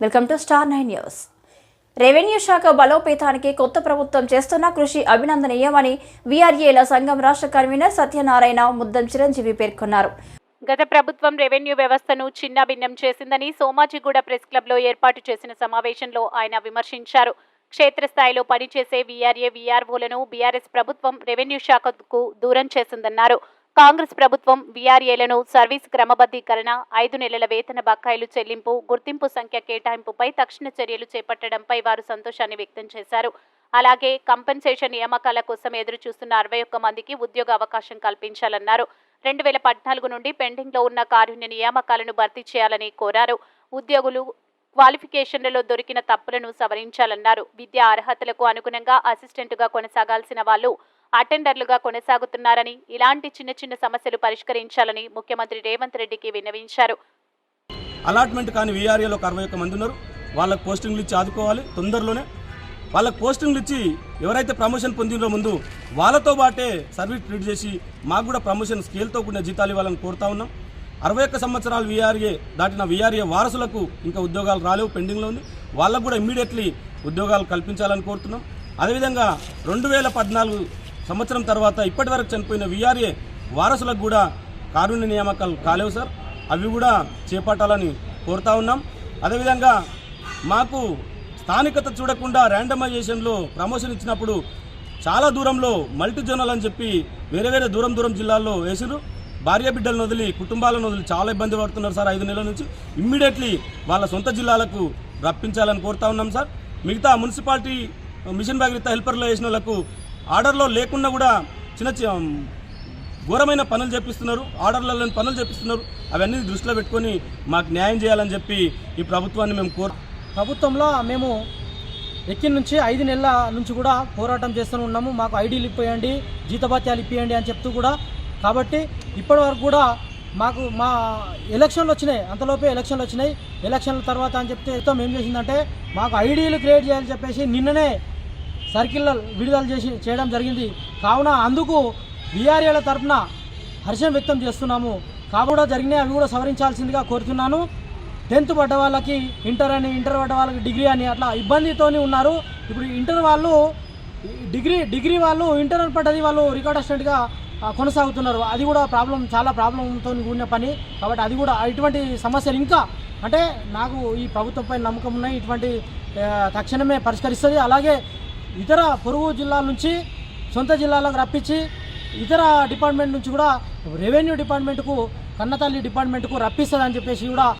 Welcome to star 9 news. Revenue శాఖ బలోపేతానికి కొత్త ప్రభుత్వం చేస్తున్న కృషి అభినందనీయమని వీఆర్ఏల సంఘం రాష్ట్ర కన్వీనర్ సత్యనారాయణ ముద్దం చిరంజీవి పేర్కొన్నారు. గత ప్రభుత్వం రెవెన్యూ వ్యవస్థను చిన్నాభిన్నం చేసిందని సోమాజిగూడ ప్రెస్ క్లబ్లో ఏర్పాటు చేసిన సమావేశంలో ఆయన విమర్శించారు. క్షేత్రస్థాయిలో పనిచేసే వీఆర్ఏ వీఆర్ఓలను బీఆర్ఎస్ ప్రభుత్వం రెవెన్యూ శాఖకు దూరం చేసిందన్నారు. కాంగ్రెస్ ప్రభుత్వం వీఆర్ఏలను సర్వీస్ క్రమబద్ధీకరణ, 5 నెలల వేతన బకాయిలు చెల్లింపు, గుర్తింపు సంఖ్య కేటాయింపుపై తక్షణ చర్యలు చేపట్టడంపై వారు సంతోషాన్ని వ్యక్తం చేశారు. అలాగే కంపెన్సేషన్ నియామకాల కోసం ఎదురు చూస్తున్న 61 మందికి ఉద్యోగ అవకాశం కల్పించాలన్నారు. 2014 నుండి పెండింగ్లో ఉన్న కారుణ్య నియామకాలను భర్తీ చేయాలని కోరారు. ఉద్యోగులు క్వాలిఫికేషన్లలో దొరికిన తప్పులను సవరించాలన్నారు. విద్యా అర్హతలకు అనుగుణంగా అసిస్టెంట్గా కొనసాగాల్సిన వాళ్ళు అటెండర్లుగా కొనసాగుతున్నారని, ఇలాంటి చిన్న చిన్న సమస్యలు పరిష్కరించాలని ముఖ్యమంత్రి రేవంత్ రెడ్డికి విన్నవించారు. అలాట్మెంట్ కానీ వీఆర్ఏలో 61 మంది ఉన్నారు. వాళ్ళకు పోస్టింగ్లు ఇచ్చి ఆదుకోవాలి. తొందరలోనే వాళ్ళకు పోస్టింగ్లు ఇచ్చి ఎవరైతే ప్రమోషన్ పొందినో ముందు వాళ్ళతో పాటే సర్వీస్ ట్రీట్ చేసి మాకు కూడా ప్రమోషన్ స్కేల్తో కూడిన జీతాలు ఇవ్వాలని కోరుతా ఉన్నాం. 61 సంవత్సరాలు వీఆర్ఏ దాటిన వీఆర్ఏ వారసులకు ఇంకా ఉద్యోగాలు రాలేవు, పెండింగ్లో ఉంది. వాళ్ళకు కూడా ఇమ్మీడియట్లీ ఉద్యోగాలు కల్పించాలని కోరుతున్నాం. అదేవిధంగా 2014 సంవత్సరం తర్వాత ఇప్పటి వరకు చనిపోయిన వీఆర్ఏ వారసులకు కూడా కారుణ్య నియామకాలు కాలేవు సార్, అవి కూడా చేపట్టాలని కోరుతా ఉన్నాం. అదేవిధంగా మాకు స్థానికత చూడకుండా ర్యాండమైజేషన్లో ప్రమోషన్ ఇచ్చినప్పుడు చాలా దూరంలో మల్టీ జోనల్ అని చెప్పి వేరే దూరం జిల్లాల్లో వేసిరు. భార్య బిడ్డలను వదిలి కుటుంబాలను వదిలి చాలా ఇబ్బంది పడుతున్నారు సార్. 5 నెలల నుంచి ఇమ్మీడియట్లీ వాళ్ళ సొంత జిల్లాలకు రప్పించాలని కోరుతా ఉన్నాం సార్. మిగతా మున్సిపాలిటీ మిషన్ భగీరథ హెల్పర్లో వేసిన వాళ్ళకు ఆర్డర్లో లేకుండా కూడా చిన్న ఘోరమైన పనులు చేపిస్తున్నారు, ఆర్డర్లలో పనులు చేపిస్తున్నారు. అవన్నీ దృష్టిలో పెట్టుకొని మాకు న్యాయం చేయాలని చెప్పి ఈ ప్రభుత్వాన్ని మేము ప్రభుత్వంలో మేము ఎక్కిన నుంచి 5 నెలల నుంచి కూడా పోరాటం చేస్తూనే ఉన్నాము. మాకు ఐడీలు ఇప్పియండి, జీతభత్యాలు ఇప్పియండి అని చెప్తూ కూడా, కాబట్టి ఇప్పటి వరకు కూడా మాకు మా ఎలక్షన్లు వచ్చినాయి, అంతలోపే ఎలక్షన్లు వచ్చినాయి. ఎలక్షన్ల తర్వాత అని చెప్తే ఏం చేసిందంటే మాకు ఐడీలు క్రియేట్ చేయాలని చెప్పేసి నిన్ననే సర్కిల్ విడుదల చేయడం జరిగింది. కావున అందుకు వీఆర్ఏల తరఫున హర్షం వ్యక్తం చేస్తున్నాము. కాబట్టి జరిగినాయి, అవి కూడా సవరించాల్సిందిగా కోరుతున్నాను. 10th పడ్డ వాళ్ళకి ఇంటర్ అని, ఇంటర్ పడ్డ వాళ్ళకి డిగ్రీ అని అట్లా ఇబ్బందితో ఉన్నారు. ఇప్పుడు ఇంటర్ వాళ్ళు డిగ్రీ వాళ్ళు ఇంటర్ అని పడ్డది వాళ్ళు రికార్డ్ అసిస్టెంట్గా కొనసాగుతున్నారు. అది కూడా చాలా ప్రాబ్లంతో కూడిన పని. కాబట్టి అది కూడా ఇటువంటి సమస్యలు ఇంకా అంటే నాకు ఈ ప్రభుత్వంపై నమ్మకం ఉన్నాయి, ఇటువంటి తక్షణమే పరిష్కరిస్తుంది. అలాగే ఇతర పొరుగు జిల్లాల నుంచి సొంత జిల్లాలకు రప్పించి ఇతర డిపార్ట్మెంట్ నుంచి కూడా రెవెన్యూ డిపార్ట్మెంట్కు, కన్నతల్లి డిపార్ట్మెంట్కు రప్పిస్తుందని చెప్పేసి కూడా